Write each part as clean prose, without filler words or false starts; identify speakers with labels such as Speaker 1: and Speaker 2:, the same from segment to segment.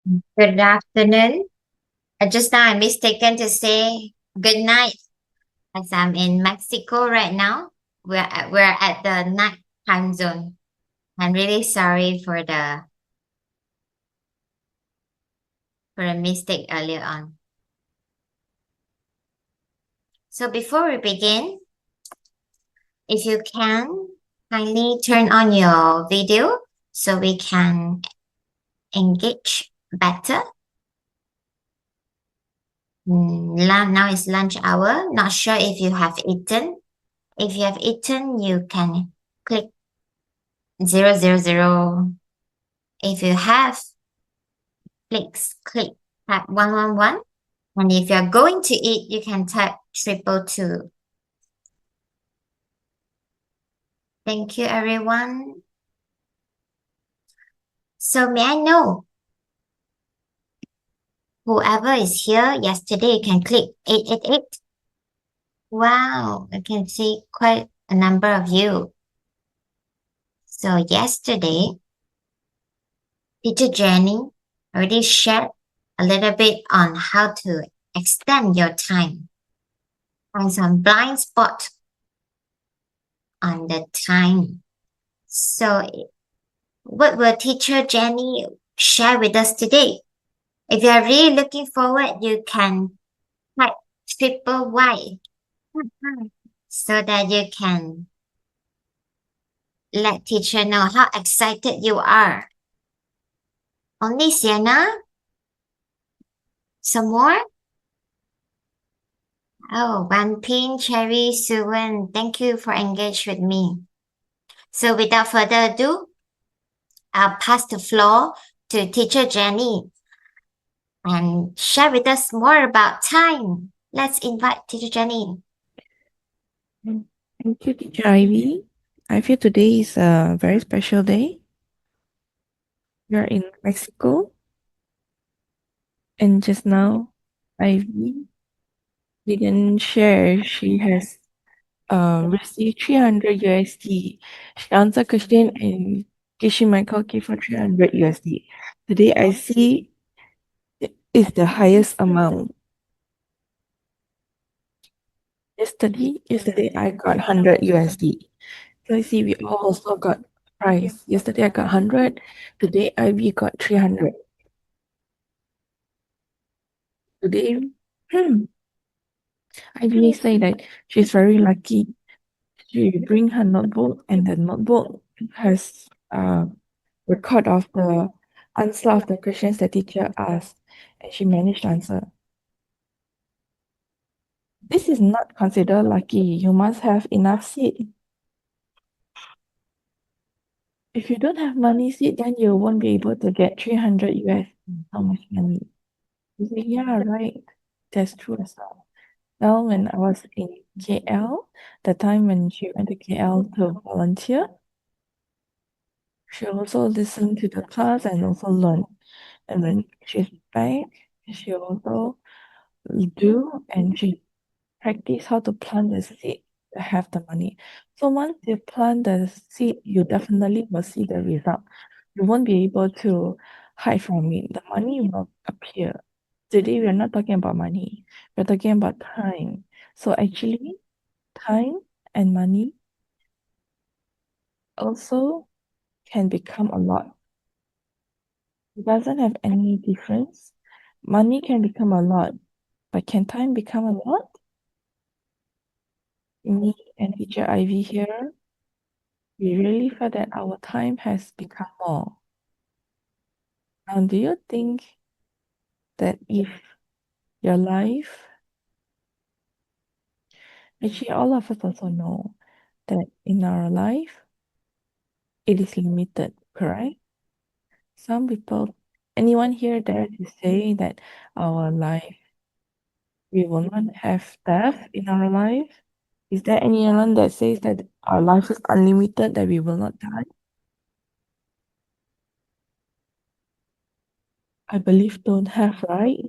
Speaker 1: Good afternoon. Just now I mistaken to say good night as I'm in Mexico right now. We're at the night time zone. I'm really sorry for the mistake earlier on. So before we begin, if you can kindly turn on your video so we can engage better. Now is lunch hour. Not sure if you have eaten. If you have eaten, you can click 000. If you have, click type 111. And if you're going to eat, you can type 222. Thank you, everyone. So may I know, whoever is here yesterday, you can click 888. Wow, I can see quite a number of you. So yesterday, Teacher Jenny already shared a little bit on how to extend your time, find some blind spot on the time. So what will teacher Jenny share with us today? If you are really looking forward, you can type triple Y so that you can let teacher know how excited you are. Only Sienna? Some more? Oh, Wan Pin, Cherry, Suwan, thank you for engaging with me. So without further ado, I'll pass the floor to teacher Jenny and share with us more about time. Let's invite teacher Jenny.
Speaker 2: Thank you, Teacher Ivy. I feel today is a very special day. We are in Mexico, and just now, Ivy didn't share. She has received 300 USD. She answered question and Kishi Michael gave her 300 USD. Today, I see it is the highest amount. Yesterday I got 100 USD. So I see we all also got prize. Yesterday I got 100. Today Ivy got 300. Today, Ivy say that she's very lucky. She bring her notebook and the notebook has record of the answer of the questions the teacher asked and she managed to answer. This is not considered lucky. You must have enough seat. If you don't have money seat, then you won't be able to get 300 US. How much money? You say, yeah, right. That's true as well. Now, when I was in KL, the time when she went to KL to volunteer, she also listened to the class and also learned. And when she's back, she also do and she practice how to plant the seed to have the money. So once you plant the seed, you definitely will see the result. You won't be able to hide from it. The money will appear. Today we're not talking about money. We're talking about time. So actually, time and money also can become a lot. It doesn't have any difference. Money can become a lot, but can time become a lot? Me and teacher Ivy here, we really felt that our time has become more. Now, do you think that if your life, actually, all of us also know that in our life, it is limited, correct? Some people, anyone here dare to say that our life, we will not have death in our life? Is there anyone that says that our life is unlimited, that we will not die? I believe don't have, right?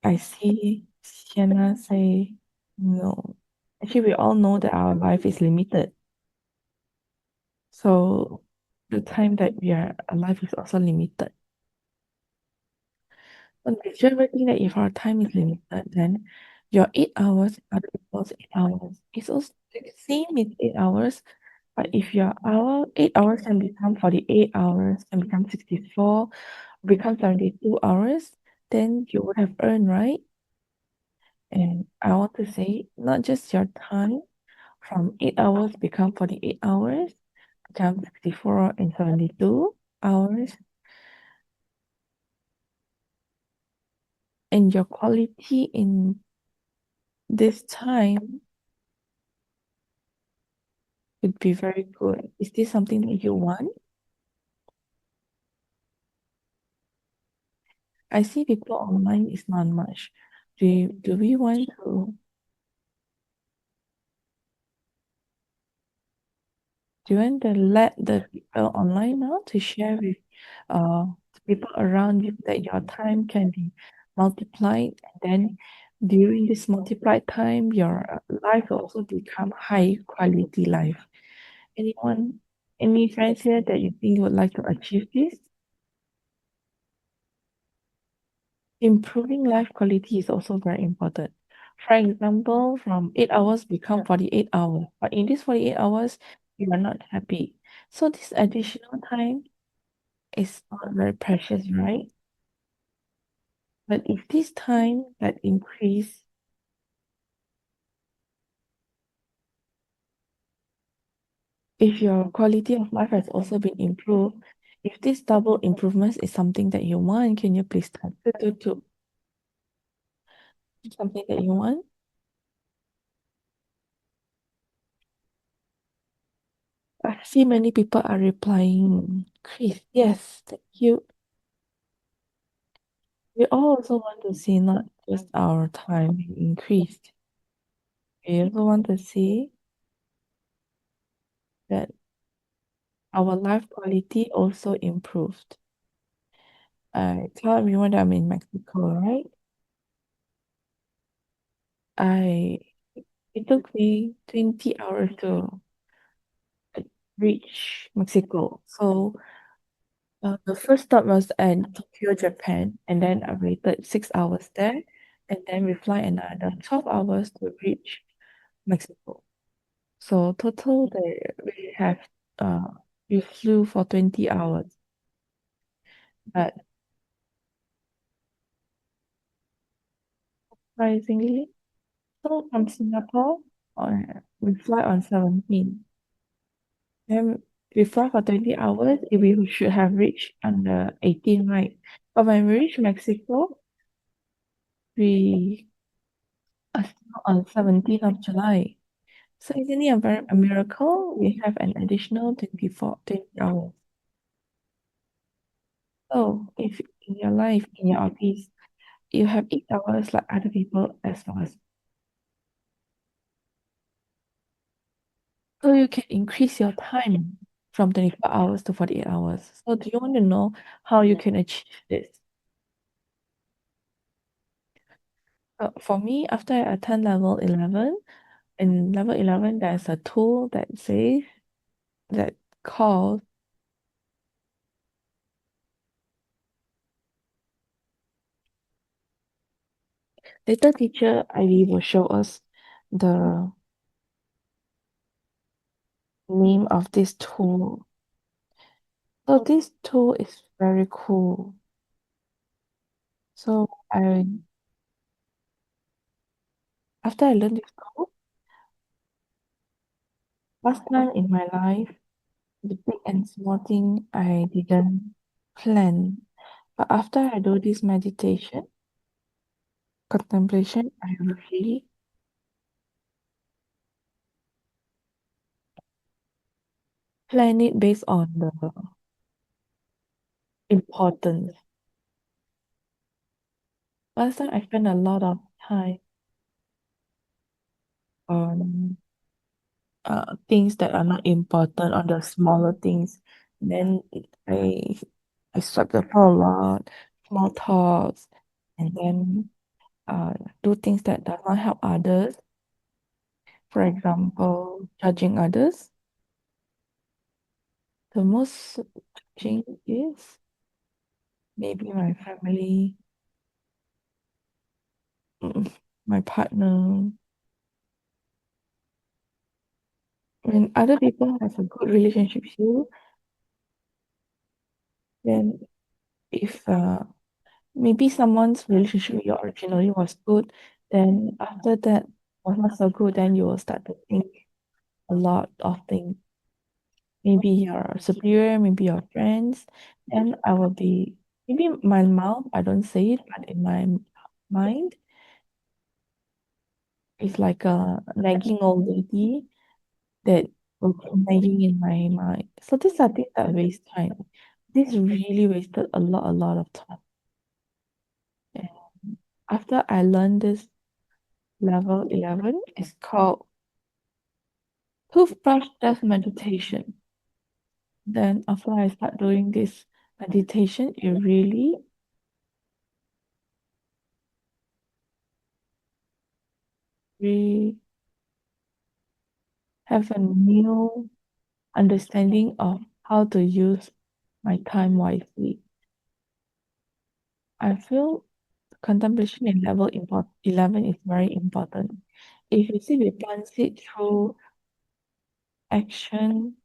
Speaker 2: I see Sienna say no. Actually, we all know that our life is limited. So the time that we are alive is also limited. But did you ever think that if our time is limited, then your 8 hours, other people's 8 hours, it's also the same as 8 hours. But if your hour 8 hours can become 48 hours, can become 64, become 72 hours, then you would have earned, right? And I want to say, not just your time from 8 hours become 48 hours, become 64 and 72 hours, and your quality in this time would be very good. Is this something that you want? I see people online is not much. Do we want to do you want to let the people online now to share with the people around you that your time can be multiplied, and then during this multiplied time your life will also become high quality life. Anyone, any friends here that you think would like to achieve this? Improving life quality is also very important. For example, from 8 hours become 48 hours, but in this 48 hours, you are not happy. So this additional time is not very precious, right? But if this time that increase, if your quality of life has also been improved, if this double improvements is something that you want, can you please type to something that you want? I see many people are replying, Chris, yes, thank you. We all also want to see not just our time being increased. We also want to see that our life quality also improved. I tell everyone that I'm in Mexico, right? I It took me 20 hours to reach Mexico. So the first stop was at Tokyo, Japan, and then I waited 6 hours there, and then we fly another 12 hours to reach Mexico. So total, we have uh we flew for 20 hours, but surprisingly, so from Singapore, we fly on 17. Then we fly for 20 hours, we should have reached on the 18, right? But when we reach Mexico, we are still on 17th of July. So isn't it a miracle? We have an additional 20 hours. So if in your life, in your office, you have 8 hours like other people as well as, so you can increase your time from 24 hours to 48 hours. So do you want to know how you can achieve this? For me, after I attend level 11, in level 11, there's a tool that says that calls later teacher Ivy will show us the name of this tool. So this tool is very cool. So after I learned this tool, last time in my life, the big and small thing I didn't plan. But after I do this meditation, contemplation, I really plan it based on the importance. Last time I spent a lot of time on things that are not important, on the smaller things. Then I I swipe the phone a lot, small talks, and then do things that does not help others. For example, judging others. The most judging is maybe my family, my partner. When other people have a good relationship with you, then if maybe someone's relationship with you originally was good, then after that was not so good, then you will start to think a lot of things. Maybe your superior, maybe your friends, then I will be maybe my mouth, I don't say it, but in my mind, it's like a nagging old lady that will keep nagging in my mind. So these are things that waste time. This really wasted a lot of time. And after I learned this level 11, it's called toothbrush death meditation. Then after I start doing this meditation, it really have a new understanding of how to use my time wisely. I feel contemplation in level 11 is very important. If you see, we plans it through action,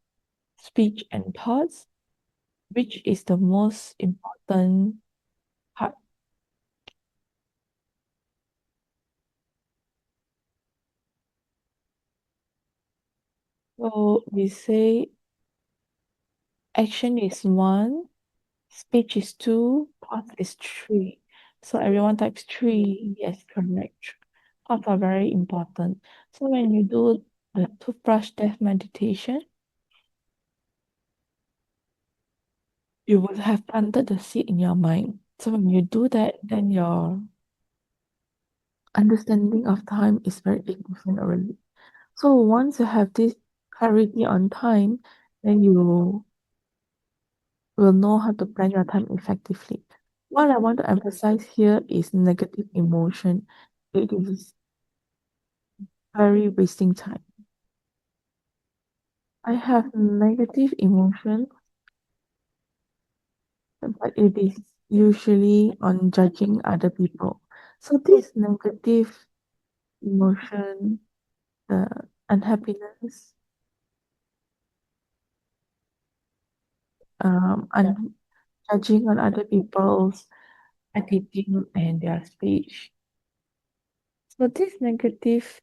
Speaker 2: speech, and thoughts, which is the most important part. So we say action is one, speech is two, thoughts is three. So everyone types three. Yes, correct. Thoughts are very important. So when you do the toothbrush death meditation, you would have planted the seed in your mind. So when you do that, then your understanding of time is very different already. So once you have this clarity on time, then you will know how to plan your time effectively. What I want to emphasize here is negative emotion. It is very wasting time. I have negative emotion, but it is usually on judging other people. So this negative emotion, the unhappiness, and judging on other people's attitude and their speech. So this negative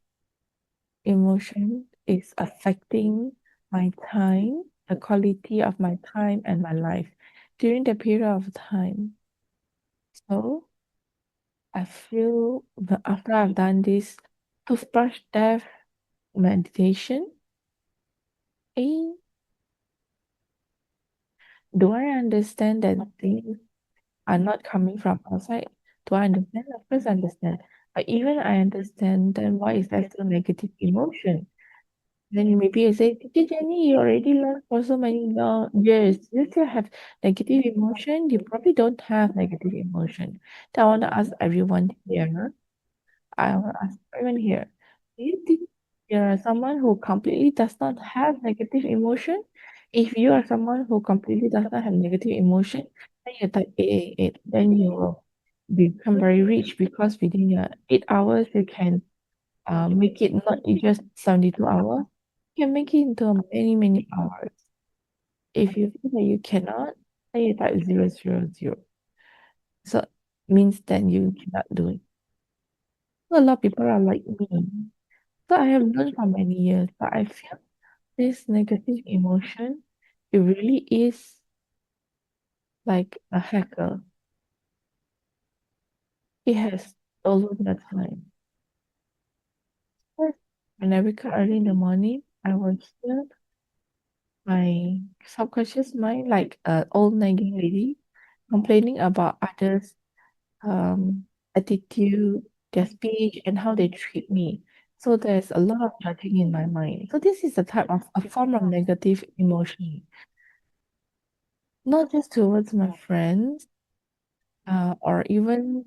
Speaker 2: emotion is affecting my time, the quality of my time and my life during the period of time. So I feel that after I've done this toothbrush death meditation, eh, do I understand that things are not coming from outside? Do I understand? Of course, I understand. But even I understand, then why is there still negative emotion? Then maybe you say, Teacher Jenny, you already learned for so many years. You still have negative emotion? You probably don't have negative emotion. So I want to ask everyone here. I want to ask everyone here. Do you think you are someone who completely does not have negative emotion? If you are someone who completely does not have negative emotion, then you type 888. Then you will become very rich because within your 8 hours you can make it not just 72 hours. You can make it into many hours. If you feel that you cannot, then you type 000. So means that you cannot do it. So a lot of people are like me. So I have learned for many years, but I feel this negative emotion, it really is like a hacker. It has stolen the time. First, when I wake up early in the morning, I will hear my subconscious mind like an old nagging lady complaining about others' attitude, their speech, and how they treat me. So there's a lot of judging in my mind. So this is a type of a form of negative emotion, not just towards my friends, or even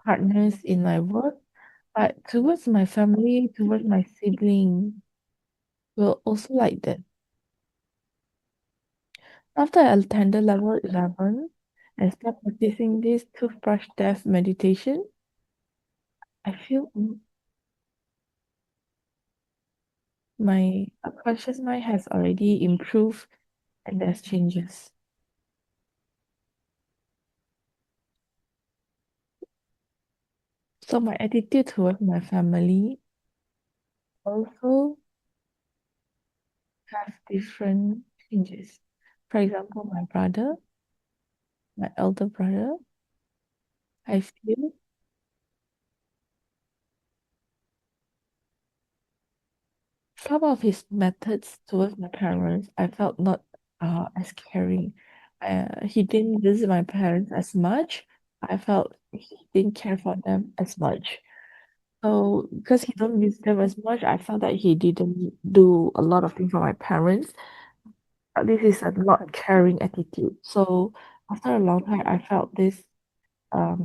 Speaker 2: partners in my work, but towards my family, towards my sibling, will also like that. After I attended level 11 and start practicing this toothbrush death meditation, I feel my unconscious mind has already improved and there's changes. So my attitude towards my family also have different changes. For example, my brother, my elder brother, I feel some of his methods towards my parents, I felt not as caring. He didn't visit my parents as much. I felt he didn't care for them as much. So because he don't visit them as much, I felt that he didn't do a lot of things for my parents. This is a not caring attitude. So after a long time, I felt this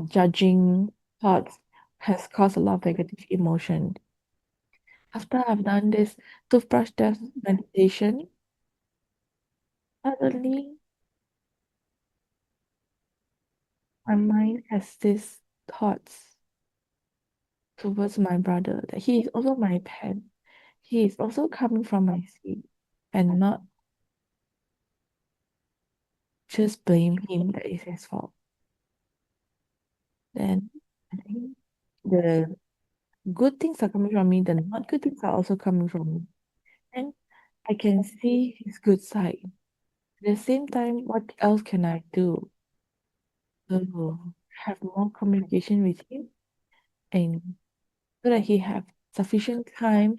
Speaker 2: judging thoughts has caused a lot of negative emotion. After I've done this toothbrush test meditation, suddenly my mind has this thoughts towards my brother that he is also my pet. He is also coming from my seed and not just blame him that it's his fault. Then I think the good things are coming from me, the not good things are also coming from me. And I can see his good side. At the same time, what else can I do to have more communication with him and so that he have sufficient time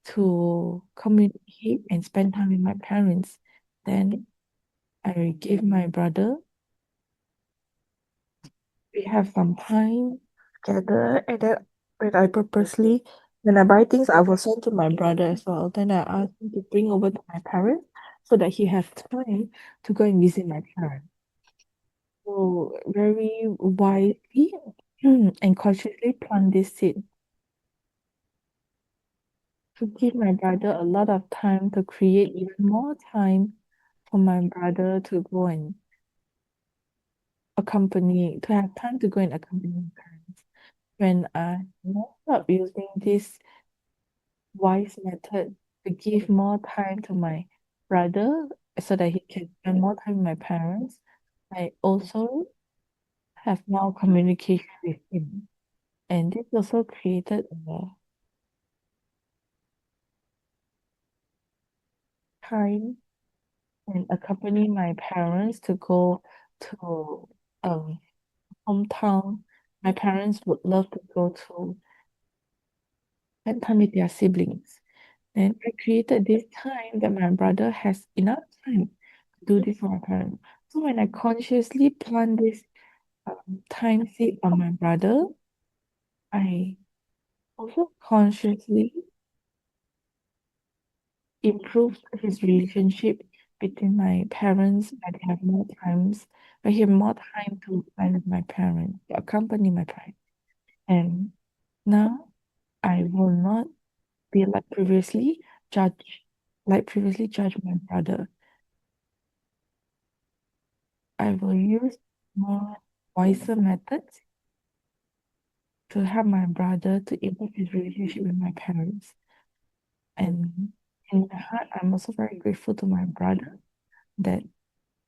Speaker 2: to communicate and spend time with my parents? Then I give my brother, we have some time together, and then when I purposely, when I buy things, I will send to my brother as well. Then I ask him to bring over to my parents so that he has time to go and visit my parents. So very wisely and consciously plant this seed to give my brother a lot of time to create even more time for my brother to go and accompany, to have time to go and accompany my parents. When I stop using this wise method to give more time to my brother so that he can spend more time with my parents, I also have more communication with him. And this also created a time and accompany my parents to go to um hometown. My parents would love to go to spend time with their siblings. And I created this time that my brother has enough time to do this for my parents. So when I consciously plant this time seed on my brother, I also consciously improved his relationship between my parents. I have more times, I have more time to spend with my parents, to accompany my parents. And now I will not be like previously judge my brother. I will use more wiser methods to help my brother to improve his relationship with my parents. And in my heart, I'm also very grateful to my brother that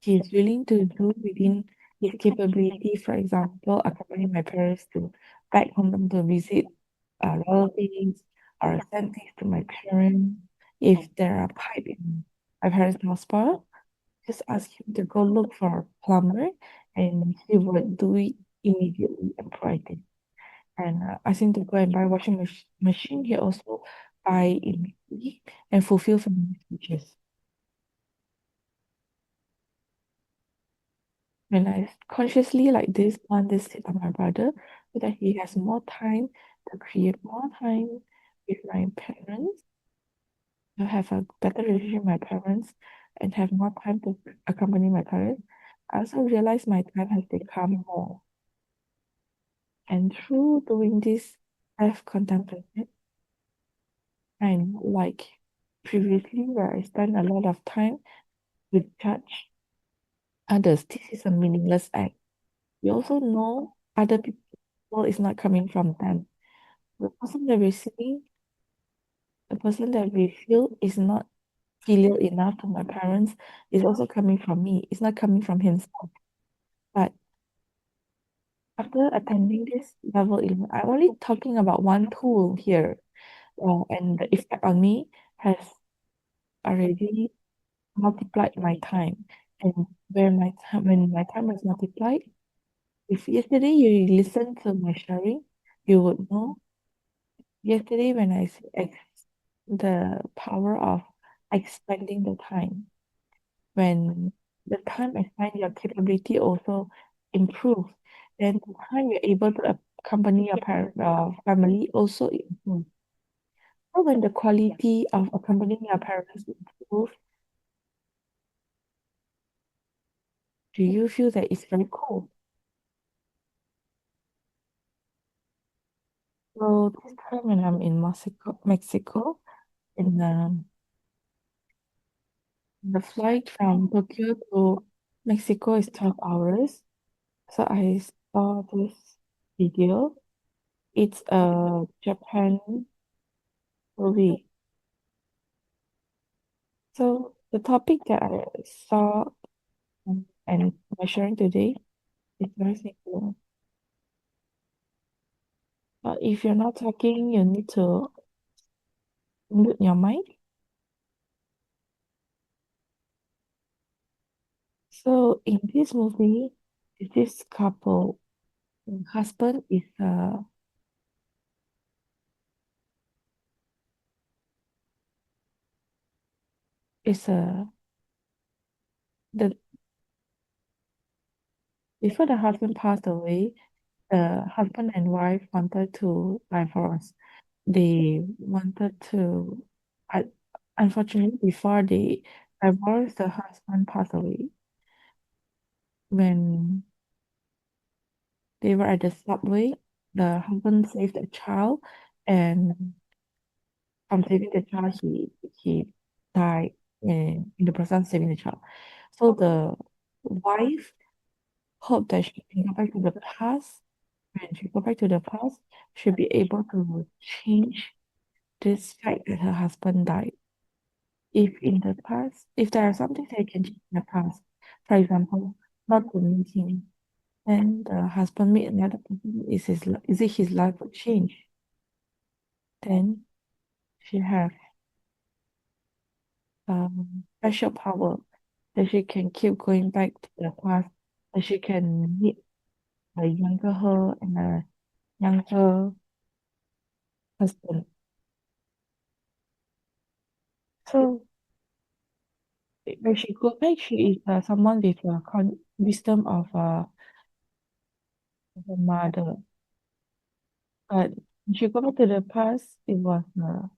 Speaker 2: he is willing to do within his capability. For example, accompany my parents to back home to visit relatives or send things to my parents. If there are pipe in my parents' house, spoiled, just ask him to go look for a plumber and he would do it immediately and provide it. And ask him to go and buy washing machine. He also buy immediately and fulfill family wishes. When I consciously like this on this tip of my brother, so that he has more time to create more time with my parents, to have a better relationship with my parents, and have more time to accompany my parents. I also realize my time has become more. And through doing this, I've contemplated and like previously where I spent a lot of time with judge others. This is a meaningless act. We also know other people is not coming from them. The person that we're seeing the person that we feel is not filial enough to my parents is also coming from me. It's not coming from himself. But after attending this level 11, I'm only talking about one tool here, and the effect on me has already multiplied my time. And when my time was multiplied, if yesterday you listened to my sharing, you would know yesterday when I said the power of expanding the time. When the time expand, your capability also improve. Then the time you're able to accompany your family also improve. So when the quality of accompanying your parents improve, do you feel that it's very cool? So this time when I'm in Mexico, in the flight from Tokyo to Mexico is 12 hours. So I saw this video. It's a Japan movie. So the topic that I saw and was sharing today is very simple. But if you're not talking, you need to mute your mic. So in this movie, this couple, the husband is the before the husband passed away, the husband and wife wanted to divorce. They wanted to, I, unfortunately, before they divorced, the husband passed away. When they were at the subway, the husband saved a child, and from saving the child, he died in the process of saving the child. So the wife hoped that she can go back to the past. When she go back to the past, she'll be able to change this fact that her husband died. If there are something that can change in the past, for example, not to meet him, then the husband meet another person, is it his life would change? Then she have special power that she can keep going back to the past, that she can meet a younger her and a younger husband. So when she go back, she is someone with wisdom of a mother. But when she go back to the past, it was a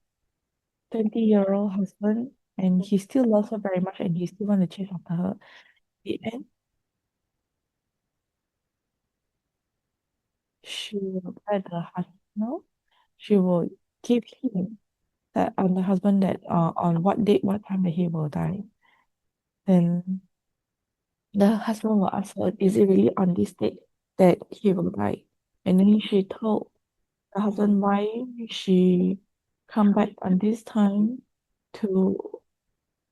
Speaker 2: 20-year-old husband, and he still loves her very much, and he still want to chase after her. The end, she will let the husband know. She will give him that on the husband that on what date, what time that he will die. Then the husband will ask her, is it really on this date that he will die? And then she told the husband why she come back on this time to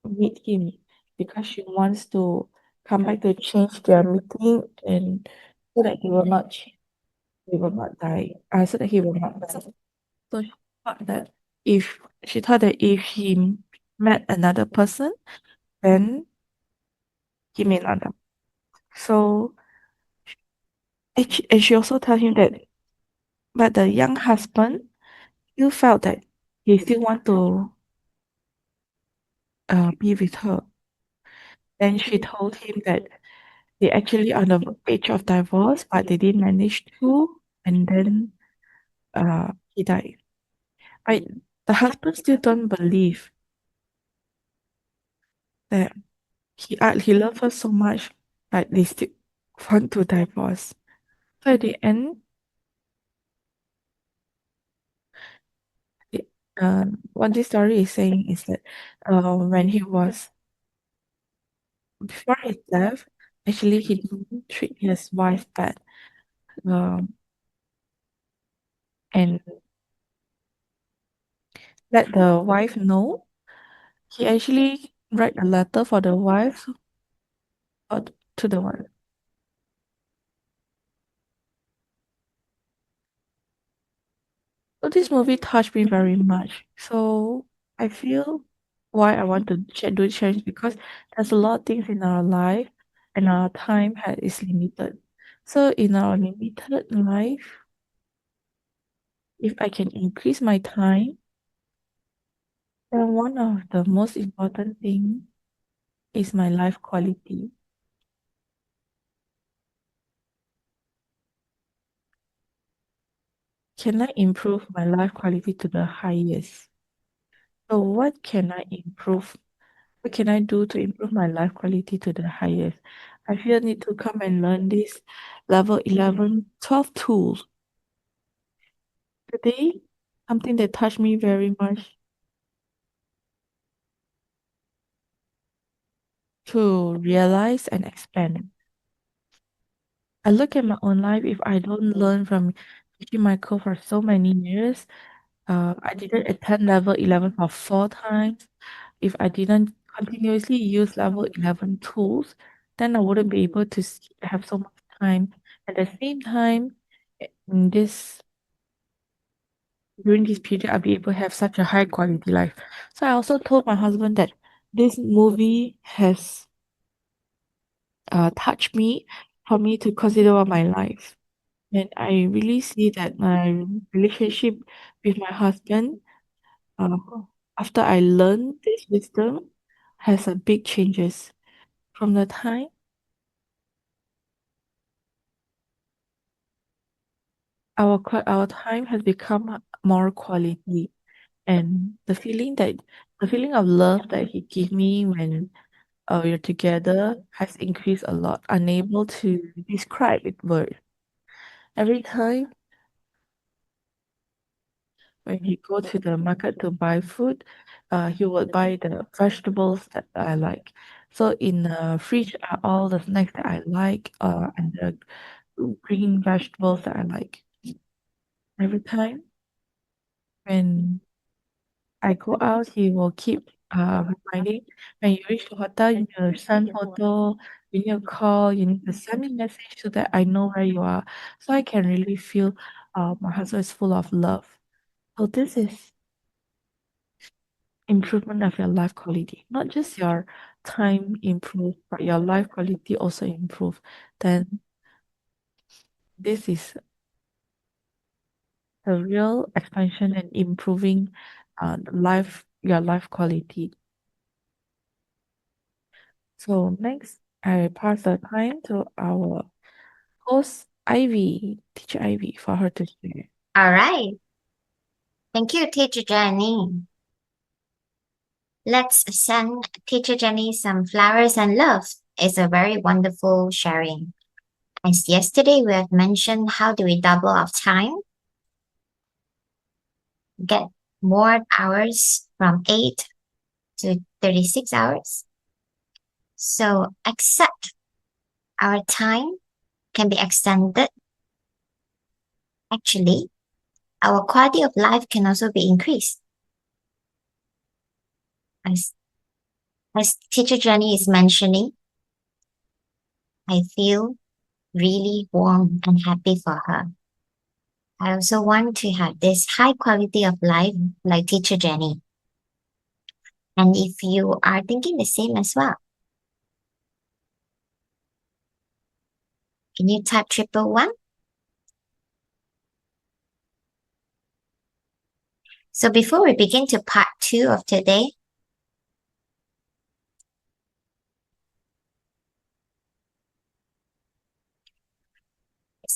Speaker 2: meet him, because she wants to come back to change their meeting, and so that he will not die. So that he will not die. So thought that she thought that if he met another person, then he may not die. So and she also told him that, but the young husband still felt that he still want to be with her. Then she told him that they actually on the age of divorce, but they didn't manage to, and then he died. But the husband still don't believe that he loved her so much, but they still want to divorce. So at the end, the- what this story is saying is that when he was before his death, actually he didn't treat his wife bad. Um, and let the wife know. He actually write a letter for the wife or to the wife. So this movie touched me very much. So I feel why I want to do change because there's a lot of things in our life and our time is limited. So in our limited life, if I can increase my time, then one of the most important thing is my life quality. Can I improve my life quality to the highest? So what can I improve? What can I do to improve my life quality to the highest? I feel need to come and learn this level 11, 12 tools. Today, something that touched me very much to realize and expand. I look at my own life, if I don't learn from teaching Michael for so many years, I didn't attend level 11 for 4 times. If I didn't continuously use level 11 tools, then I wouldn't be able to have so much time. At the same time, in this during this period, I'll be able to have such a high quality life. So I also told my husband that this movie has touched me for me to consider about my life. And I really see that my relationship with my husband, uh, after I learned this wisdom, has a big changes. From the time our time has become more quality, and the feeling of love that he gave me when we're together has increased a lot, unable to describe with words. Every time when he go to the market to buy food, he would buy the vegetables that I like. So in the fridge are all the snacks that I like, and the green vegetables that I like. Every time when I go out, he will keep reminding when you reach the hotel, you need to send photo, you need to call, you need to send me message so that I know where you are. So I can really feel my husband is full of love. So this is improvement of your life quality. Not just your time improve, but your life quality also improve. Then this is a real expansion and improving your life quality. So next, I pass the time to our host Ivy, teacher Ivy, for her to share.
Speaker 1: All right. Thank you, Teacher Jenny. Let's send Teacher Jenny some flowers and love. It's a very wonderful sharing. As yesterday we have mentioned, how do we double our time? Get more hours from 8 to 36 hours. So accept our time can be extended. Actually, our quality of life can also be increased. As, as Teacher Jenny is mentioning, I feel really warm and happy for her. I also want to have this high quality of life like Teacher Jenny. And if you are thinking the same as well, can you type 111? So before we begin to part 2 of today,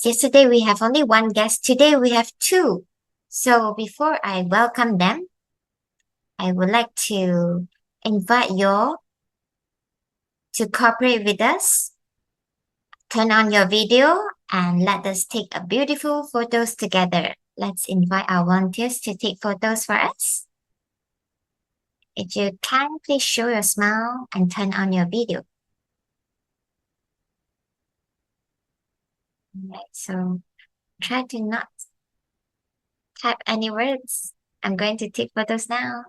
Speaker 1: yesterday we have only one guest. Today we have two. So before I welcome them, I would like to invite you all to cooperate with us. Turn on your video and let us take a beautiful photos together. Let's invite our volunteers to take photos for us. If you can, please show your smile and turn on your video. Right, so try to not type any words I'm going to take photos now.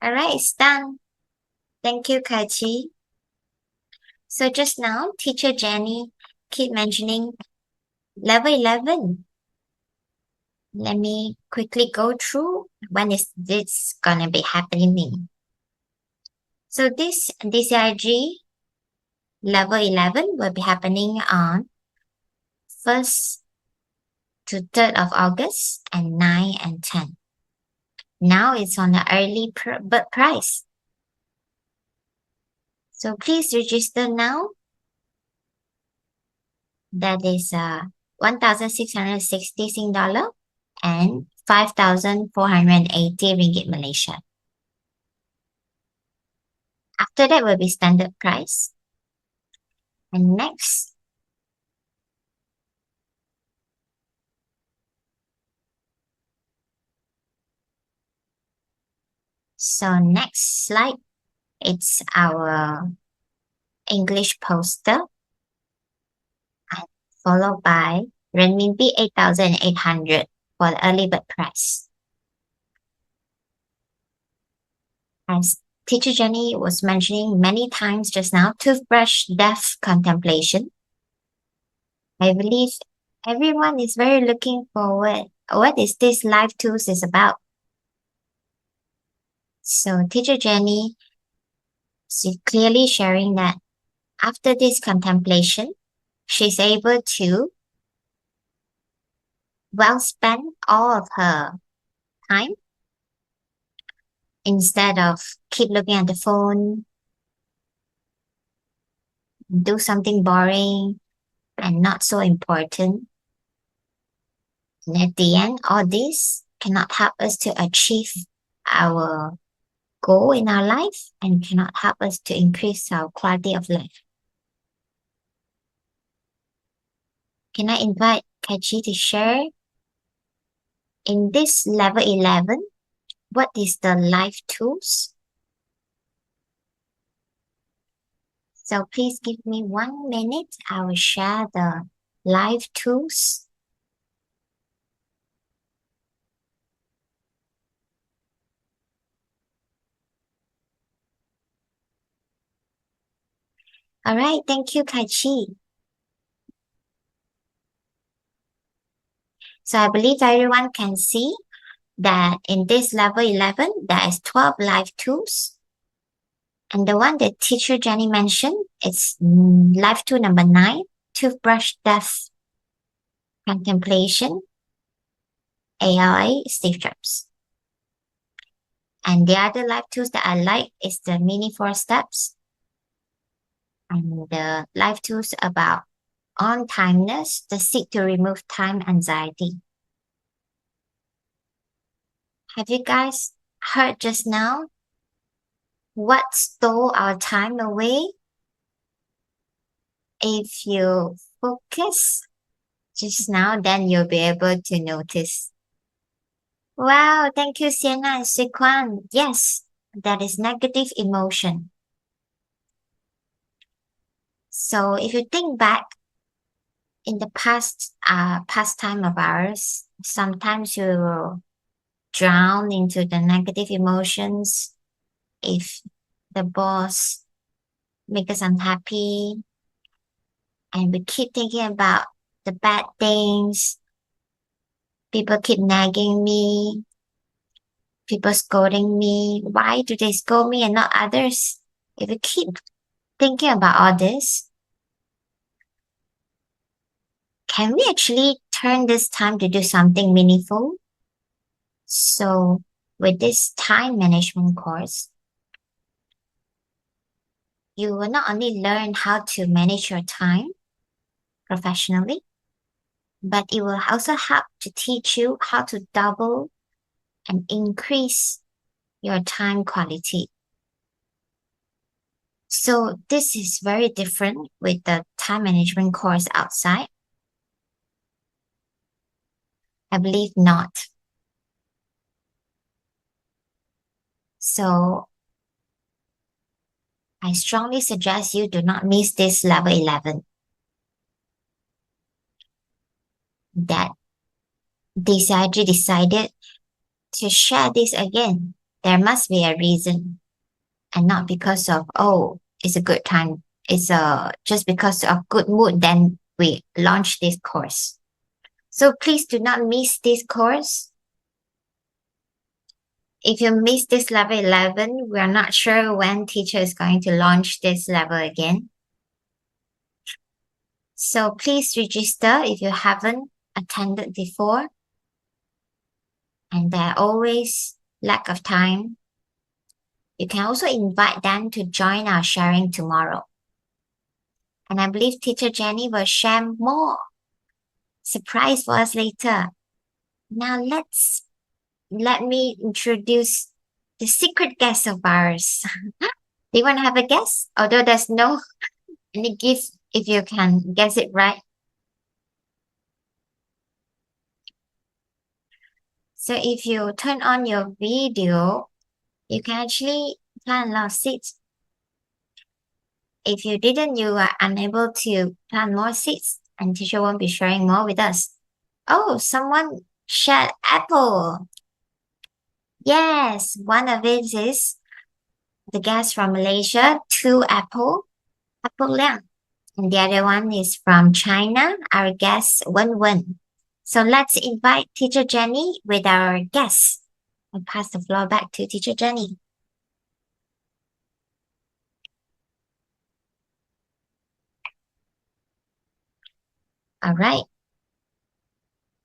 Speaker 1: All right, it's done. Thank you, Kaichi. So just now, teacher Jenny keep mentioning level 11. Let me quickly go through when is this gonna be happening. So this DCIG level 11 will be happening on 1st to 3rd of August and 9 and 10. Now it's on the early bird price. So please register now. That is 1,660 Sing dollar and 5,480 ringgit Malaysia. After that will be standard price. And next, so next slide, it's our English poster, and followed by renminbi 8,800 for the early bird price. As Teacher Jenny was mentioning many times just now, toothbrush death contemplation. I believe everyone is very looking forward. What is this live tools is about? So Teacher Jenny is clearly sharing that after this contemplation, she's able to well spend all of her time instead of keep looking at the phone, do something boring and not so important. And at the end, all this cannot help us to achieve our goal in our life and cannot help us to increase our quality of life. Can I invite Kachi to share in this level 11, what is the life tools? So please give me 1 minute. I will share the live tools. All right, thank you, Kaichi. So I believe everyone can see that in this level 11, there is 12 live tools. And the one that teacher Jenny mentioned, it's live tool number 9, toothbrush death contemplation, AI Steve Jobs. And the other live tools that I like is the mini 4 steps and the live tools about on timeness, the seek to remove time anxiety. Have you guys heard just now what stole our time away? If you focus just now, then you'll be able to notice. Wow, thank you, Sienna and Sequan. Yes, that is negative emotion. So if you think back in the past time of ours, sometimes you will drown into the negative emotions. If the boss make us unhappy and we keep thinking about the bad things, people keep nagging me, people scolding me. Why do they scold me and not others? If you keep thinking about all this, can we actually turn this time to do something meaningful? So with this time management course, you will not only learn how to manage your time professionally, but it will also help to teach you how to double and increase your time quality. So this is very different with the time management course outside. I believe not. So I strongly suggest you do not miss this level 11. that DCIG decided to share this again. There must be a reason, and not because of, oh, it's a good time. It's just because of good mood, then we launch this course. So please do not miss this course. If you miss this level 11, we are not sure when teacher is going to launch this level again. So please register if you haven't attended before. And there always lack of time. You can also invite them to join our sharing tomorrow. And I believe teacher Jenny will share more surprise for us later. Now let me introduce the secret guest of ours. Do you want to have a guess? Although there's no any gift if you can guess it right. So if you turn on your video, you can actually plan a lot of seats. If you didn't, you are unable to plan more seats and teacher won't be sharing more with us. Oh, someone shared apple. Yes, one of it is the guest from Malaysia, two apple liang. And the other one is from China, our guest, Wen Wen. So let's invite teacher Jenny with our guest. I'll pass the floor back to teacher Jenny. All right.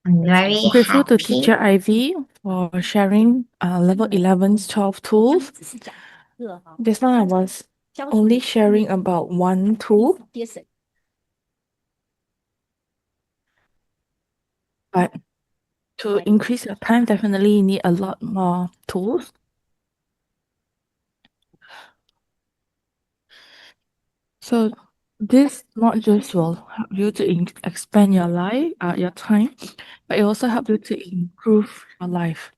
Speaker 1: I'm very
Speaker 2: Grateful to
Speaker 1: happy.
Speaker 2: teacher Ivy for sharing level 11's 12 tools. Just now I was only sharing about one tool, but to increase your time, definitely you need a lot more tools. So this not just will help you to expand your life, your time, but it also help you to improve your life.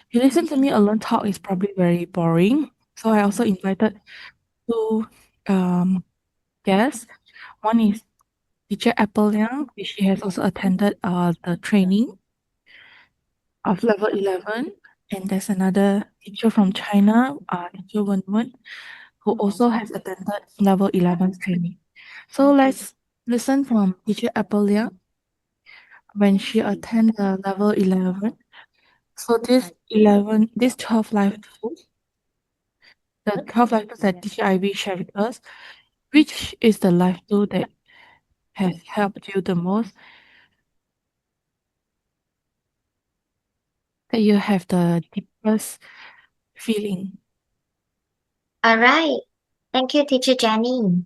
Speaker 2: You listen to me alone talk is probably very boring. So I also invited two guests. One is teacher Apple Liang, which she has also attended the training of level 11. And there's another teacher from China, teacher Wen Wen, who also has attended level 11 training. So let's listen from teacher Apple Liang when she attended the level 11. So this 12 life tools, the 12 life tools that teacher Ivy shared with us, which is the life tool that has helped you the most, that you have the deepest feeling?
Speaker 1: All right. Thank you, teacher Jenny.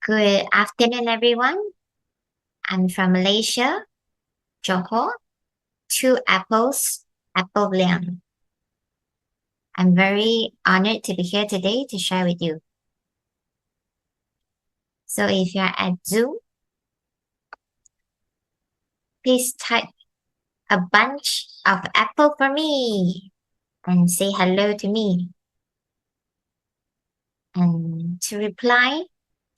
Speaker 1: Good afternoon, everyone. I'm from Malaysia, Johor, two apples, Apple Liang. I'm very honored to be here today to share with you. So if you're at Zoom, please type a bunch of apple for me and say hello to me. And to reply,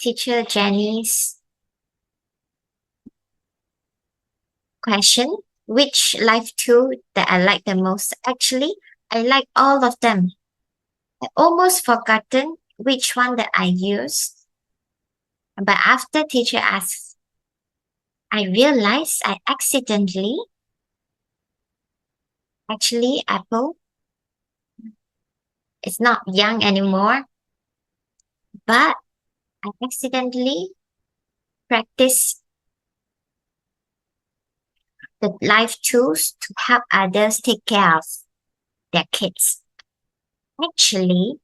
Speaker 1: teacher Jenny's question, which life tool that I like the most? Actually, I like all of them. I almost forgotten which one that I used. But after teacher asks, I realized I accidentally, actually Apple, it's not young anymore, but I accidentally practiced the life tools to help others take care of their kids. Actually,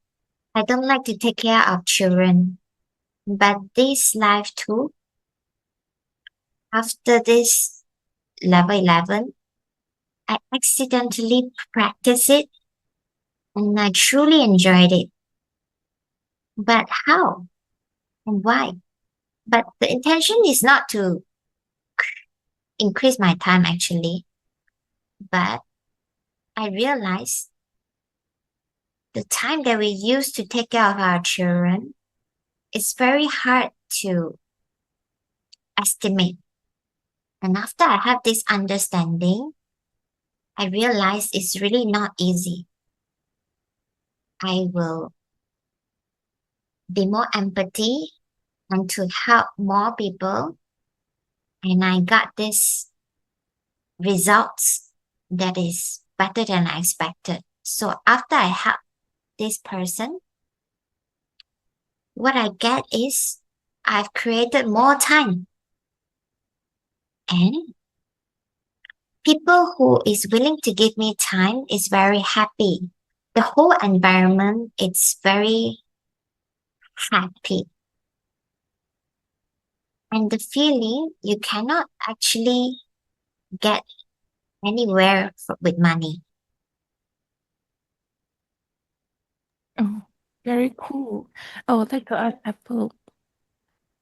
Speaker 1: I don't like to take care of children, but this life tool, after this level 11, I accidentally practiced it and I truly enjoyed it. But how and why? But the intention is not to increase my time actually, but I realized the time that we use to take care of our children is very hard to estimate. And after I have this understanding, I realize it's really not easy. I will be more empathy and to help more people. And I got this results that is better than I expected. So after I help this person, what I get is I've created more time and people who is willing to give me time is very happy. The whole environment is very happy. And the feeling you cannot actually get anywhere with money.
Speaker 2: Oh, very cool. I would like to ask Apple,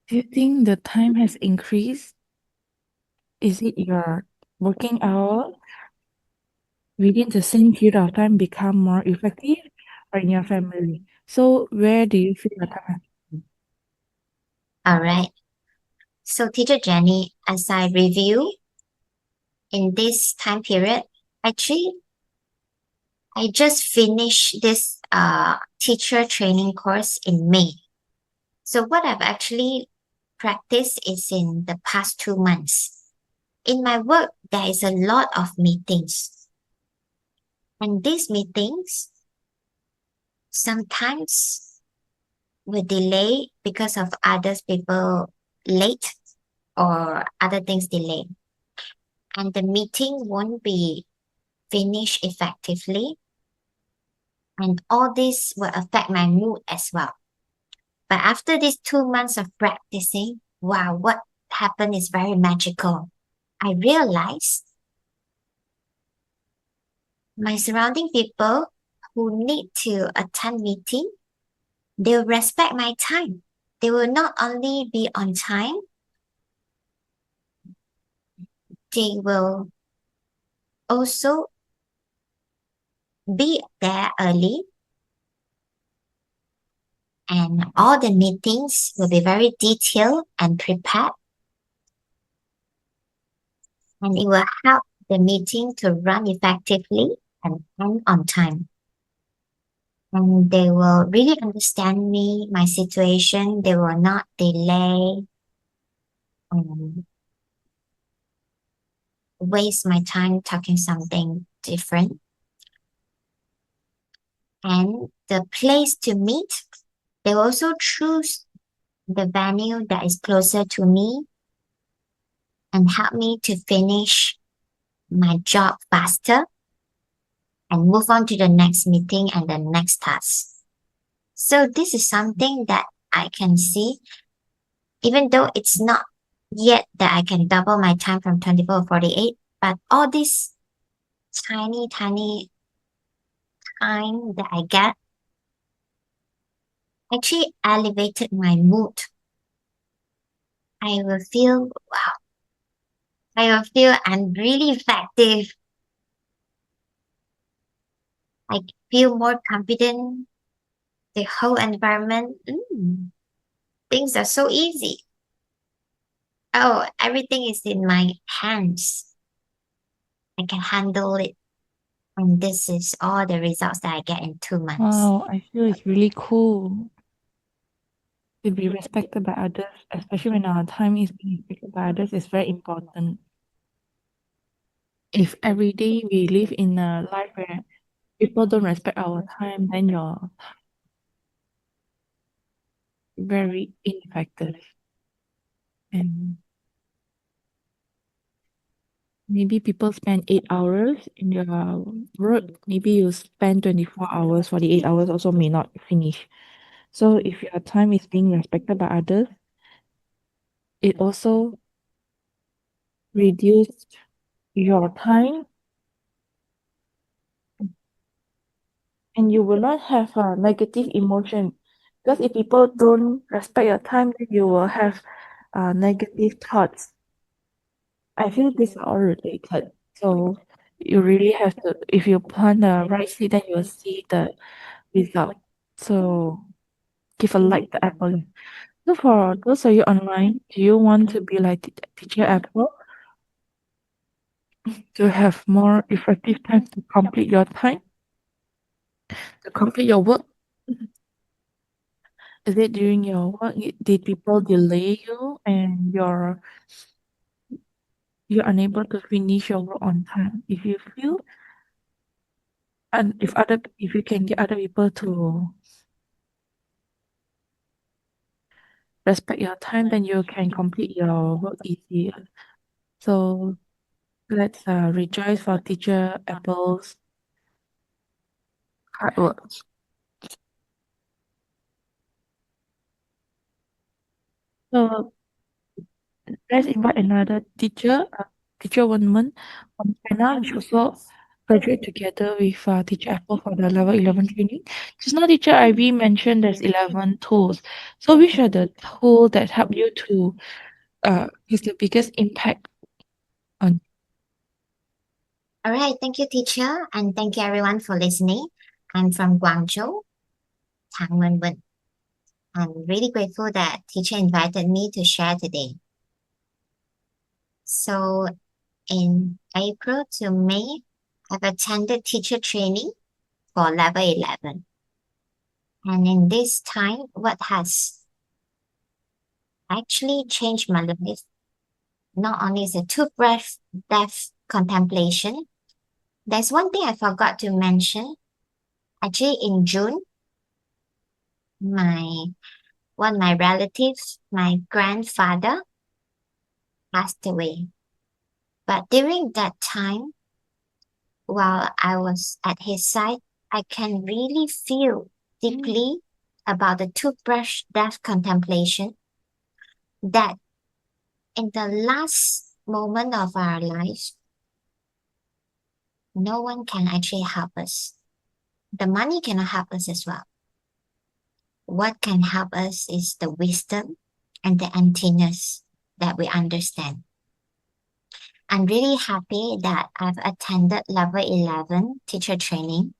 Speaker 2: do you think the time has increased? Is it your working hour within the same period of time become more effective or in your family? So where do you feel the time has
Speaker 1: All right. So, Teacher Jenny, as I review in this time period, actually, I just finished this teacher training course in May. So, what I've actually practiced is in the past 2 months. In my work, there is a lot of meetings, and these meetings sometimes will delay because of others people late or other things delayed, and the meeting won't be finished effectively, and all this will affect my mood as well. But after these 2 months of practicing, wow, what happened is very magical. I realized my surrounding people who need to attend meeting, they will respect my time. They will not only be on time, they will also be there early, and all the meetings will be very detailed and prepared, and it will help the meeting to run effectively and end on time. And they will really understand me, my situation. They will not delay and waste my time talking something different. And the place to meet, they will also choose the venue that is closer to me and help me to finish my job faster and move on to the next meeting and the next task. So this is something that I can see, even though it's not yet that I can double my time from 24 to 48, but all this tiny, tiny time that I get actually elevated my mood. I will feel, wow, I will feel I'm really effective. I feel more confident. The whole environment, things are so easy. Oh, everything is in my hands. I can handle it. And this is all the results that I get in 2 months.
Speaker 2: Wow, I feel it's really cool to be respected by others, especially when our time is being respected by others, is very important. If every day we live in a life where people don't respect our time, then you're very ineffective. And maybe people spend 8 hours in their work. Maybe you spend 24 hours, 48 hours also may not finish. So if your time is being respected by others, it also reduce your time and you will not have a negative emotion. Because if people don't respect your time, then you will have negative thoughts. I feel these are all related. So you really have to, if you plant the right seed, then you'll see the result. So give a like to Apple. So for those of you online, do you want to be like Teacher Apple? to have more effective time to complete your time, to complete your work? Is it during your work? Did people delay you and you're unable to finish your work on time? If you feel and if you can get other people to respect your time, then you can complete your work easier. So let's rejoice for teacher Apple's hard work. So let's invite another teacher, teacher Wenman from China, which also graduate together with teacher Apple for the level 11 training. Just now teacher Ivy mentioned there's 11 tools. So which are the tools that help you to has the biggest impact on?
Speaker 1: All right, thank you, teacher, and thank you everyone for listening. I'm from Guangzhou, Tang Wenwen. I'm really grateful that teacher invited me to share today. So in April to May, I've attended teacher training for level 11. And in this time, what has actually changed my life, not only is a toothbrush death contemplation, there's one thing I forgot to mention. Actually, in June, one of my relatives, my grandfather, passed away. But during that time, while I was at his side, I can really feel deeply about the toothbrush death contemplation that in the last moment of our lives, no one can actually help us. The money cannot help us as well. What can help us is the wisdom and the emptiness that we understand. I'm really happy that I've attended level 11 teacher training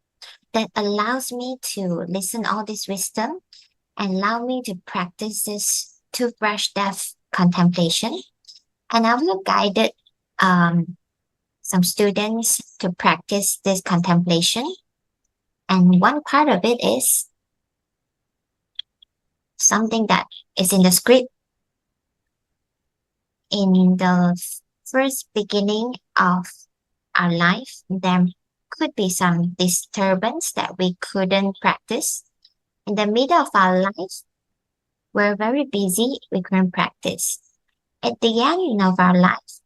Speaker 1: that allows me to listen all this wisdom and allow me to practice this toothbrush death contemplation. And I've also guided some students to practice this contemplation. And one part of it is something that is in the script. In the first beginning of our life, there could be some disturbance that we couldn't practice. In the middle of our life, we're very busy, we couldn't practice. At the end of our life,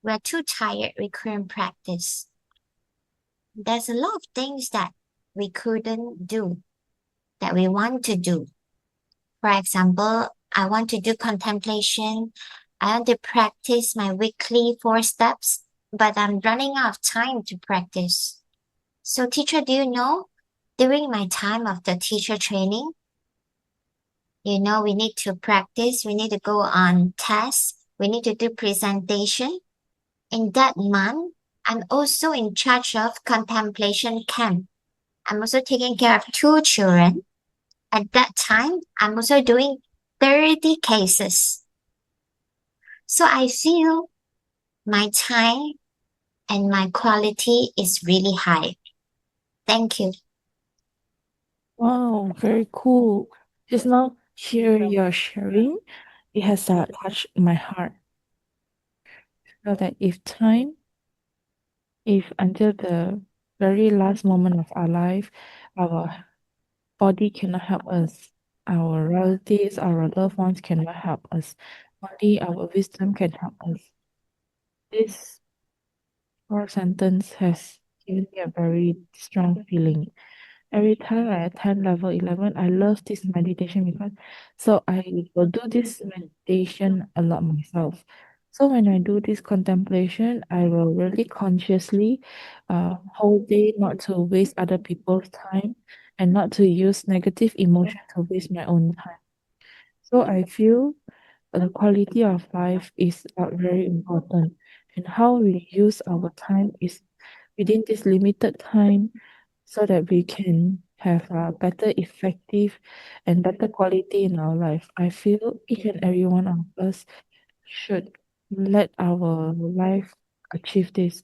Speaker 1: we're too tired, we couldn't practice. There's a lot of things that we couldn't do that we want to do. For example, I want to do contemplation. I want to practice my weekly 4 steps, but I'm running out of time to practice. So, teacher, do you know, during my time of the teacher training, we need to practice, we need to go on tests, we need to do presentation. In that month, I'm also in charge of contemplation camp. I'm also taking care of 2 children. At that time, I'm also doing 30 cases. So I feel my time and my quality is really high. Thank you.
Speaker 2: Wow, very cool. Just now hear your sharing, it has touched my heart. So that if until the very last moment of our life, our body cannot help us, our relatives, our loved ones cannot help us, only our wisdom can help us. This short sentence has given me a very strong feeling. Every time I attend level 11, I love this meditation because so I will do this meditation a lot myself. So when I do this contemplation, I will really consciously hold it not to waste other people's time and not to use negative emotion to waste my own time. So I feel the quality of life is very important, and how we use our time is within this limited time so that we can have a better effective and better quality in our life. I feel each and every one of us should let our life achieve this.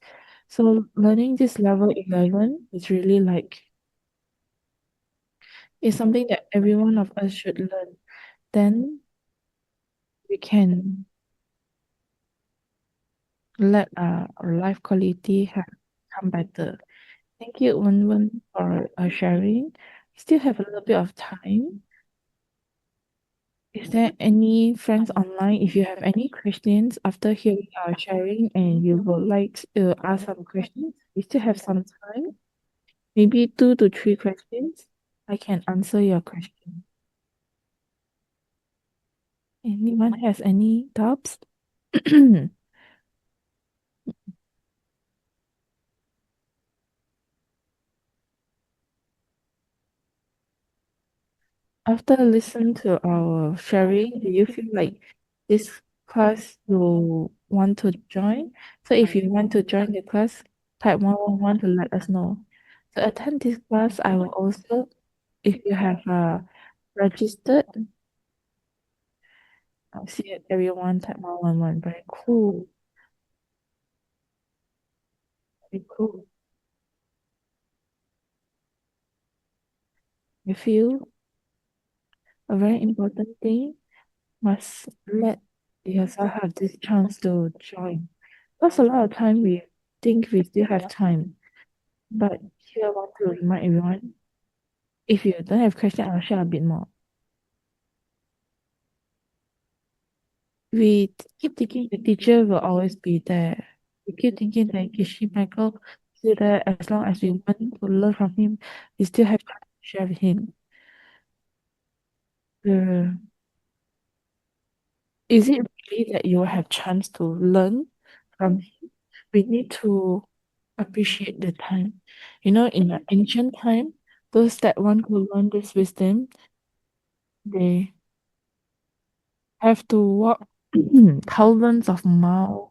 Speaker 2: So learning this level 11 is really like it's something that every one of us should learn. Then we can let our life quality have come better. Thank you, Wen, for sharing. Still have a little bit of time. Is there any friends online? If you have any questions after hearing our sharing and you would like to ask some questions, we still have some time. Maybe 2 to 3 questions. I can answer your question. Anyone has any doubts? After listening to our sharing, do you feel like this class you want to join? So if you want to join the class, type 111 to let us know. To attend this class, I will also, if you have registered, I'll see it, everyone type 111. Very cool. Very cool. I feel a very important thing must let yourself have this chance to join. Because a lot of time we think we still have time. But here I want to remind everyone, if you don't have question, I'll share a bit more. Keep thinking the teacher will always be there. We keep thinking that Kishi Michael is still there as long as we want to learn from him, we still have time to share with him. Uh, is it really that you will have chance to learn from him? We need to appreciate the time. You know, in the ancient time, those that want to learn this wisdom, they have to walk thousands of miles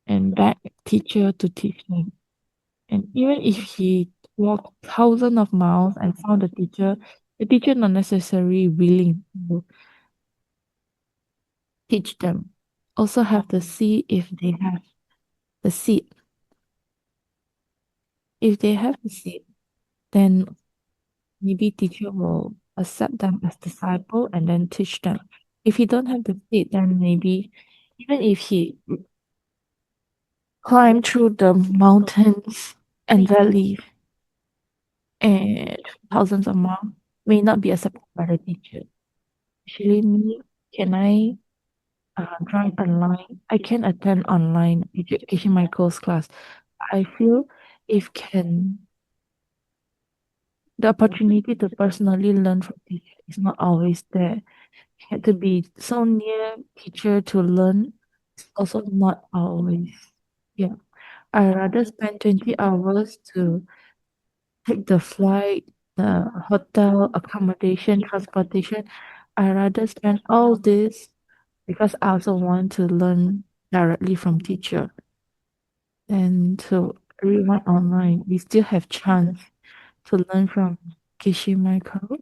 Speaker 2: and beg teacher to teach them. And even if he walked thousands of miles and found the teacher not necessarily willing to teach them. Also have to see if they have the seed. If they have the seed, then maybe teacher will accept them as disciple and then teach them. If he don't have the seed, then maybe even if he climb through the mountains and valleys and thousands of miles, may not be accepted by the teacher. Actually, me, can I join online? I can attend online education Michael's class. I feel if can the opportunity to personally learn from teacher is not always there. Had to be so near teacher to learn is also not always. Yeah. I rather spend 20 hours to take the flight, the hotel, accommodation, transportation. I rather spend all this because I also want to learn directly from teacher. And so everyone online, we still have chance to learn from Kishi Michael.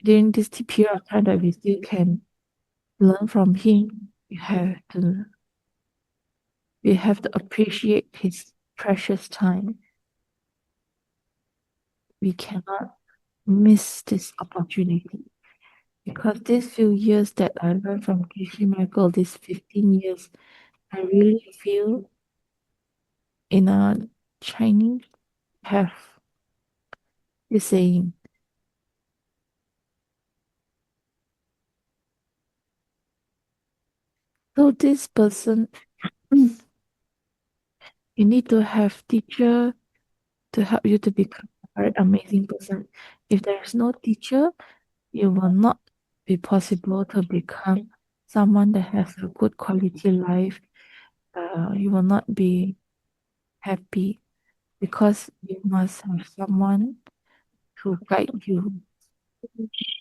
Speaker 2: During this period of time that we still can learn from him, we have to appreciate his precious time. We cannot miss this opportunity. Because these few years that I learned from Kishi Michael, these 15 years, I really feel in a Chinese have this saying. So this person, you need to have teacher to help you to become a very amazing person. If there is no teacher, you will not be possible to become someone that has a good quality life. You will not be happy because you must have someone to guide you.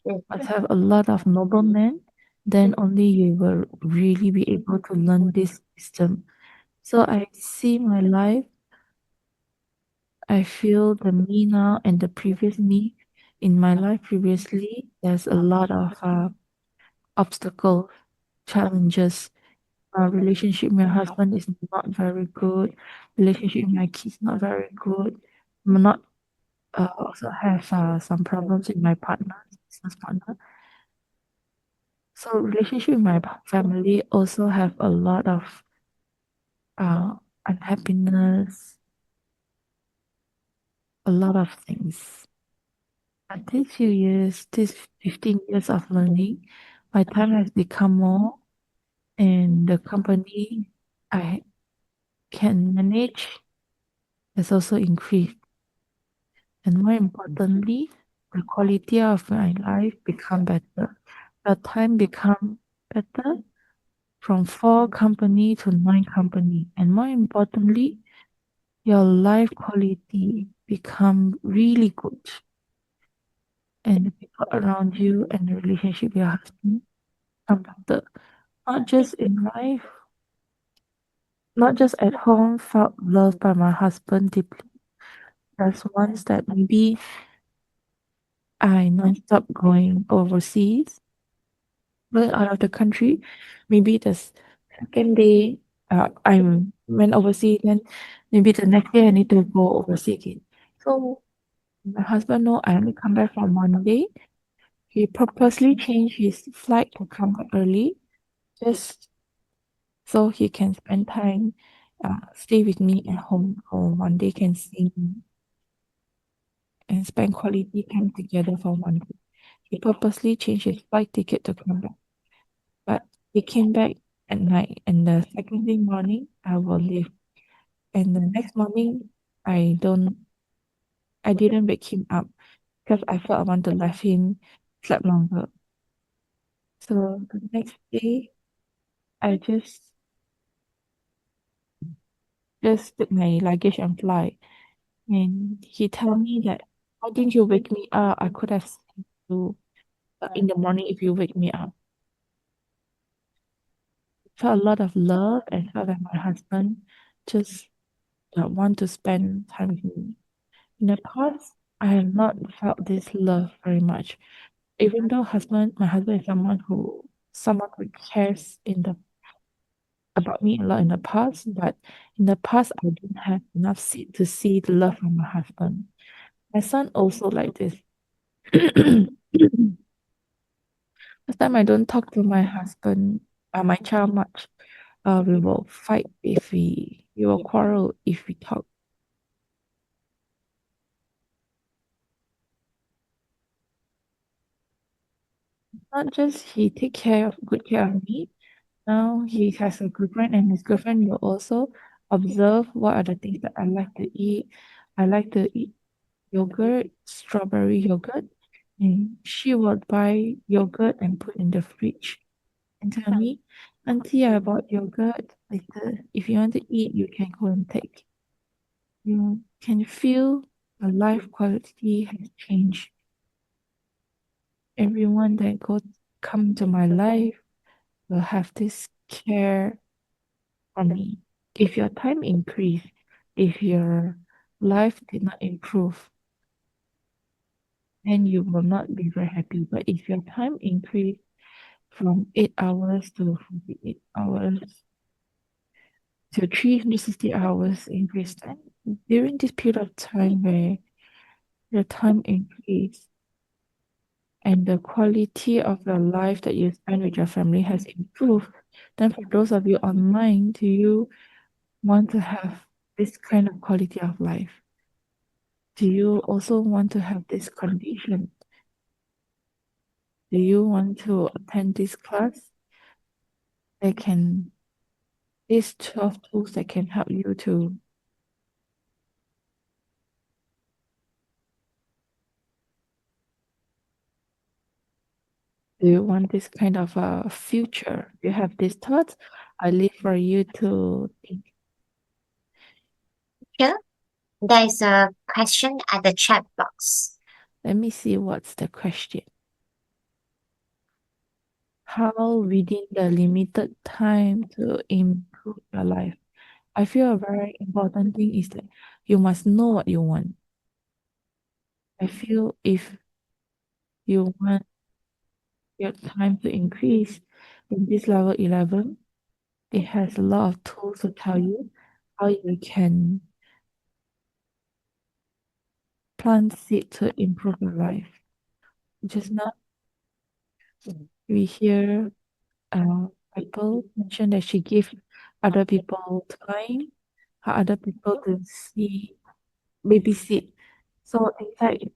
Speaker 2: You must have a lot of noble men, then only you will really be able to learn this wisdom. So I see my life, I feel the me now and the previous me in my life previously. There's a lot of obstacles, challenges, relationship with my husband is not very good. Relationship with my kids not very good. I'm not also have some problems with my partner, business partner. So relationship with my family also have a lot of unhappiness, a lot of things. But these few years, these 15 years of learning, my time has become more, and the company I can manage has also increased. And more importantly, the quality of my life become better. The time become better from 4 company to 9 company. And more importantly, your life quality become really good. And the people around you and the relationship with your husband become better. Not just in life, not just at home, felt loved by my husband deeply. There's ones that maybe I non-stop going overseas, going out of the country. Maybe the second day I went overseas, then maybe the next day I need to go overseas again. So my husband know I only come back from Monday. He purposely changed his flight to come back early, just so he can spend time, stay with me at home, or one day can see me and spend quality time together for one day. He purposely changed his flight ticket to come back, but he came back at night, and the second day morning I will leave. And the next morning, I don't, I didn't wake him up because I felt I want to let him sleep longer. So the next day, I just took my luggage and fly. And he told me that, why didn't you wake me up? I could have seen you in the morning if you wake me up. Felt a lot of love and felt that my husband just want to spend time with me. In the past, I have not felt this love very much. Even though my husband is someone who cares about me a lot in the past, but in the past I didn't have enough to see the love from my husband. My son also like this. Last time I don't talk to my husband, my child much. We will fight if we will quarrel if we talk. Not just he take good care of me. Now he has a girlfriend, and his girlfriend will also observe what are the things that I like to eat. I like to eat yogurt, strawberry yogurt, and she will buy yogurt and put in the fridge and tell me, Auntie, I bought yogurt. Later, if you want to eat, you can go and take. You can feel the life quality has changed. Everyone that come to my life will have this care for me. If your time increase, if your life did not improve, then you will not be very happy. But if your time increase from 8 hours to 48 hours to 360 hours increase, then during this period of time where your time increase and the quality of your life that you spend with your family has improved, then for those of you online, do you want to have this kind of quality of life? Do you also want to have this condition? Do you want to attend this class that can, these 12 tools that can help you to, do you want this kind of a future? Do you have these thoughts? I leave for you to think.
Speaker 1: Sure. There is a question at the chat box.
Speaker 2: Let me see what's the question. How within the limited time to improve your life? I feel a very important thing is that you must know what you want. I feel if you want your time to increase in this level 11, it has a lot of tools to tell you how you can plant seed to improve your life. Just now we hear people mention that she give other people time, for other people to see babysit. So inside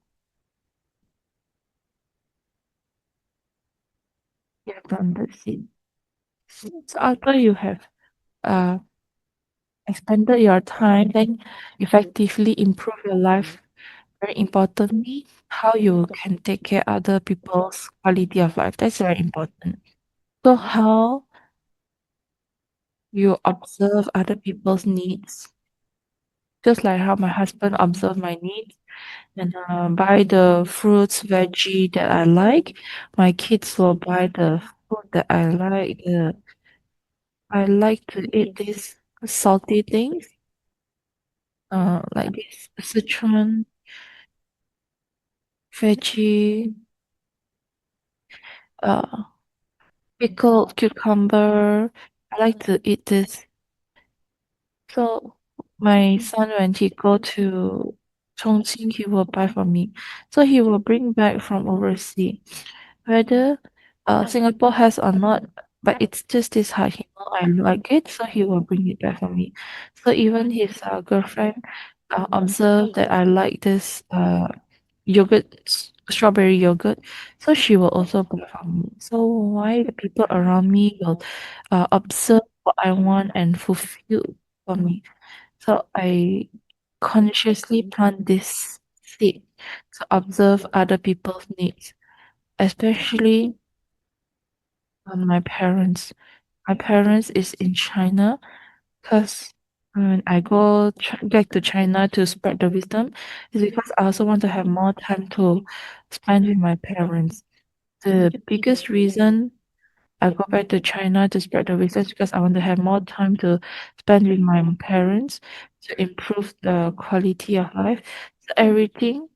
Speaker 2: you have planted seed. So after you have uh expanded your time, then effectively improve your life. Very importantly, how you can take care other people's quality of life. That's very important. So how you observe other people's needs, just like how my husband observe my needs and buy the fruits, veggie that I like. My kids will buy the food that I like. I like to eat these salty things, like this Sichuan veggie, uh, pickled cucumber. I like to eat this. So my son, when he go to Chongqing, he will buy for me. So he will bring back from overseas. Whether Singapore has or not, but it's just this high. He know I like it, so he will bring it back for me. So even his girlfriend observed that I like this yogurt, strawberry yogurt, so she will also buy for me. So why the people around me will observe what I want and fulfill for me. So I consciously plant this seed to observe other people's needs, especially my parents. My parents is in China because when I go back to China to spread the wisdom, is because I also want to have more time to spend with my parents. The biggest reason I go back to China to spread the wisdom is because I want to have more time to spend with my parents to improve the quality of life. So everything.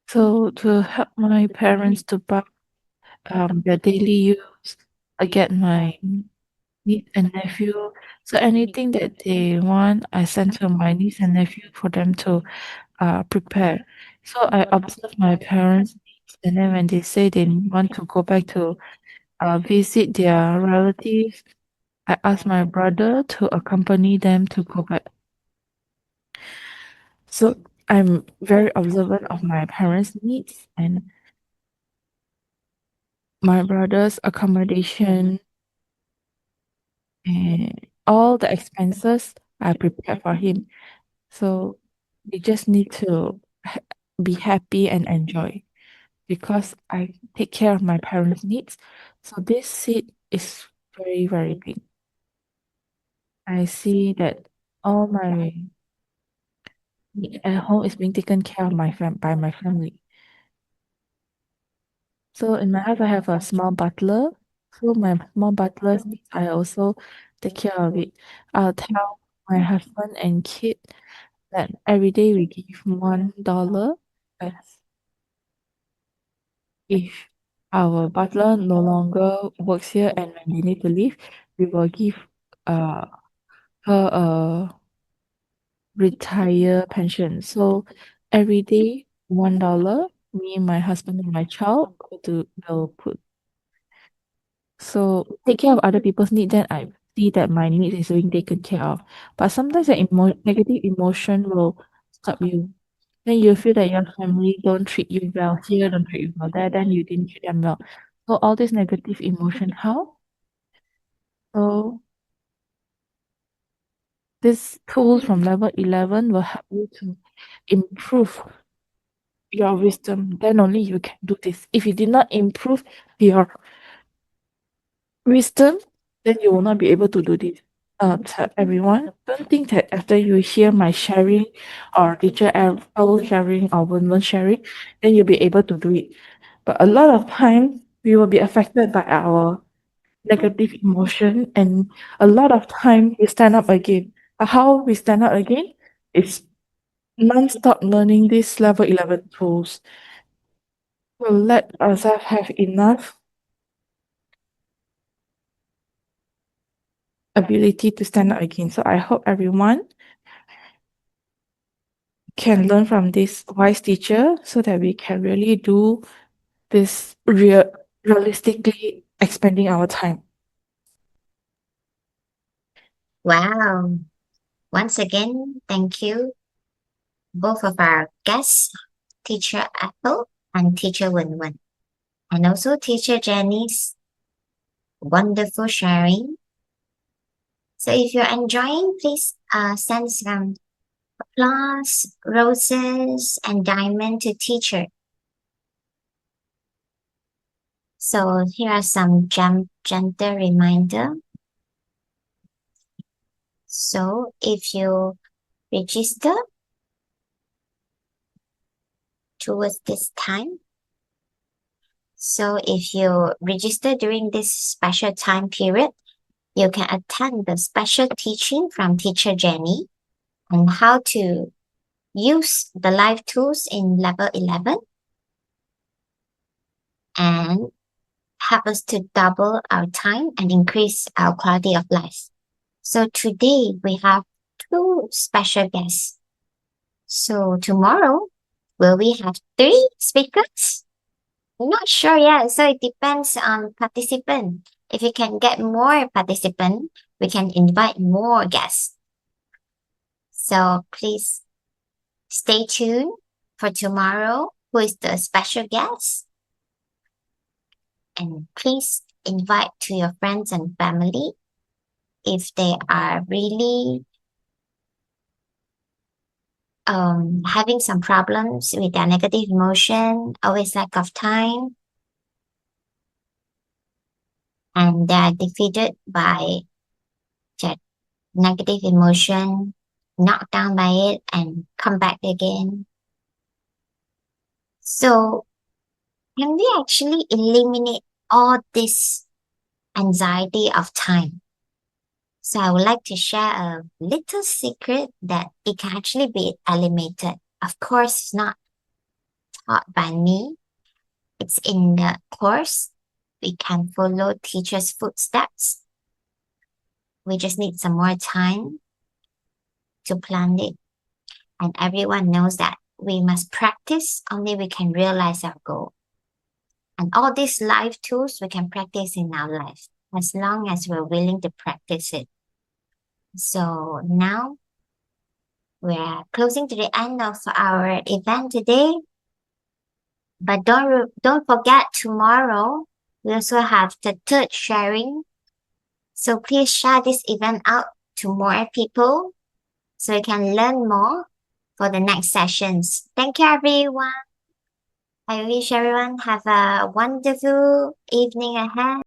Speaker 2: So to help my parents to buy their daily use, I get my niece and nephew. So anything that they want, I send to my niece and nephew for them to prepare. So I observe my parents, and then when they say they want to go back to visit their relatives, I ask my brother to accompany them to go back. So I'm very observant of my parents' needs and my brother's accommodation and all the expenses I prepare for him. So you just need to be happy and enjoy because I take care of my parents' needs. So this seed is very, very big. I see that all my need at home is being taken care of by my family. So in my house, I have a small butler. So my small butler's needs, I also take care of it. I'll tell my husband and kid that every day we give $1. As if our butler no longer works here and when we need to leave, we will give uh her a retire pension. So every day $1, me, my husband and my child will put. So take care of other people's needs, then I see that my needs is being taken care of. But sometimes the negative emotion will stop you. Then you feel that your family don't treat you well here, don't treat you well there, then you didn't treat them well. So all this negative emotion, how? So this tool from level 11 will help you to improve your wisdom. Then only you can do this. If you did not improve your wisdom, then you will not be able to do this. To everyone, don't think that after you hear my sharing or teacher L sharing or Wen sharing, then you'll be able to do it. But a lot of time we will be affected by our negative emotion, and a lot of time we stand up again. How we stand up again is non-stop learning these level 11 tools. We'll let ourselves have enough ability to stand up again. So I hope everyone can learn from this wise teacher so that we can really do this realistically expanding our time.
Speaker 1: Wow. Once again, thank you, both of our guests, Teacher Apple and Teacher Wen, and also Teacher Jenny's wonderful sharing. So if you're enjoying, please send some applause, roses, and diamond to teacher. So here are some gentle reminder. So if you register towards this time, so if you register during this special time period, you can attend the special teaching from Teacher Jenny on how to use the live tools in level 11 and help us to double our time and increase our quality of life. So today we have two special guests. So tomorrow, will we have three speakers? Not sure yet. So it depends on participant. If you can get more participants, we can invite more guests. So please stay tuned for tomorrow, who is the special guest. And please invite to your friends and family if they are really having some problems with their negative emotion, always lack of time, and they are defeated by that negative emotion, knocked down by it, and come back again. So, can we actually eliminate all this anxiety of time? So, I would like to share a little secret that it can actually be eliminated. Of course, it's not taught by me, it's in the course. We can follow teacher's footsteps. We just need some more time to plan it. And everyone knows that we must practice, only we can realize our goal. And all these life tools we can practice in our life as long as we're willing to practice it. So now we're closing to the end of our event today. But don't forget tomorrow we also have the third sharing. So please share this event out to more people so you can learn more for the next sessions. Thank you, everyone. I wish everyone have a wonderful evening ahead.